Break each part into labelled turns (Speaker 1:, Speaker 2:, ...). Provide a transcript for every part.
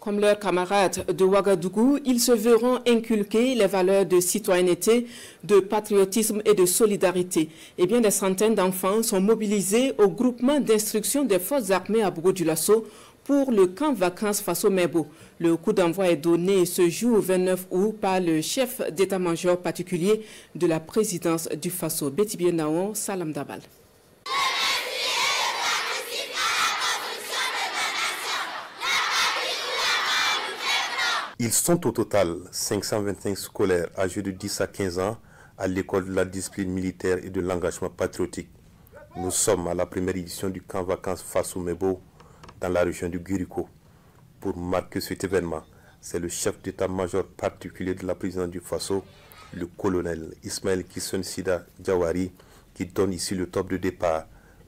Speaker 1: Comme leurs camarades de Ouagadougou, ils se verront inculquer les valeurs de citoyenneté, de patriotisme et de solidarité. Et bien des centaines d'enfants sont mobilisés au groupement d'instruction des forces armées à Bogo-Dioulasso pour le camp vacances Faso Mebo. Le coup d'envoi est donné ce jour 29 août par le chef d'état-major particulier de la présidence du Faso, Betty Bienaon, Salam Dabal.
Speaker 2: Ils sont au total 525 scolaires âgés de 10 à 15 ans à l'école de la discipline militaire et de l'engagement patriotique. Nous sommes à la première édition du camp vacances Faso Mebo dans la région du Guiriko. Pour marquer cet événement, c'est le chef d'état-major particulier de la présidence du Faso, le colonel Ismaël Kisson Sida Diawari, qui donne ici le top de départ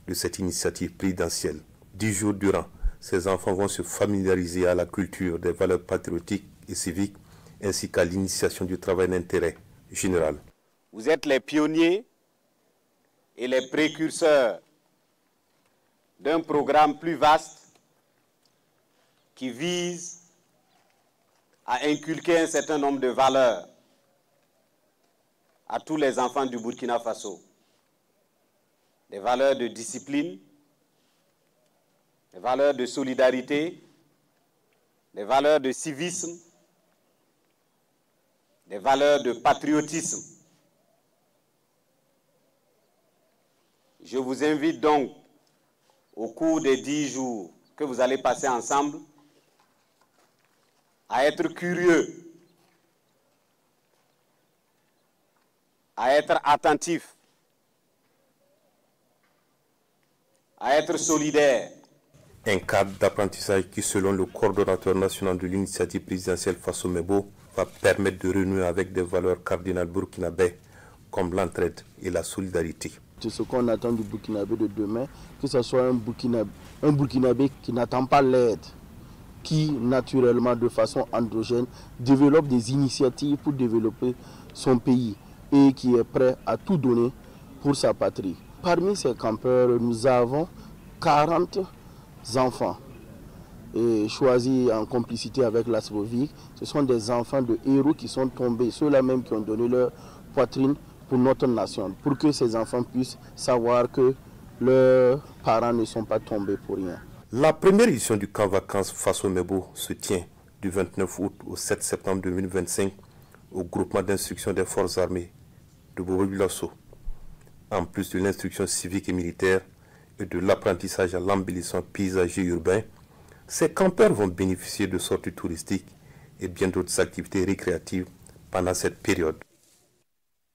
Speaker 2: de cette initiative présidentielle. 10 jours durant, ces enfants vont se familiariser à la culture des valeurs patriotiques et civiques, ainsi qu'à l'initiation du travail d'intérêt général.
Speaker 3: Vous êtes les pionniers et les précurseurs d'un programme plus vaste qui vise à inculquer un certain nombre de valeurs à tous les enfants du Burkina Faso. Des valeurs de discipline, des valeurs de solidarité, des valeurs de civisme, des valeurs de patriotisme. Je vous invite donc, au cours des 10 jours que vous allez passer ensemble, à être curieux, à être attentif, à être solidaire.
Speaker 2: Un cadre d'apprentissage qui, selon le coordonnateur national de l'initiative présidentielle Faso Mebo, va permettre de renouer avec des valeurs cardinales burkinabè comme l'entraide et la solidarité.
Speaker 4: C'est ce qu'on attend du Burkinabé de demain, que ce soit un Burkinabé qui n'attend pas l'aide, qui naturellement, de façon androgène, développe des initiatives pour développer son pays et qui est prêt à tout donner pour sa patrie. Parmi ces campeurs, nous avons 40 enfants et choisis en complicité avec l'Asvovic. Ce sont des enfants de héros qui sont tombés, ceux-là même qui ont donné leur poitrine pour notre nation, pour que ces enfants puissent savoir que leurs parents ne sont pas tombés pour rien.
Speaker 2: La première édition du camp vacances Faso Mebo se tient du 29 août au 7 septembre 2025 au groupement d'instruction des forces armées de Bogo-Dioulasso. En plus de l'instruction civique et militaire et de l'apprentissage à l'embellissement paysager urbain, ces campeurs vont bénéficier de sorties touristiques et bien d'autres activités récréatives pendant cette période.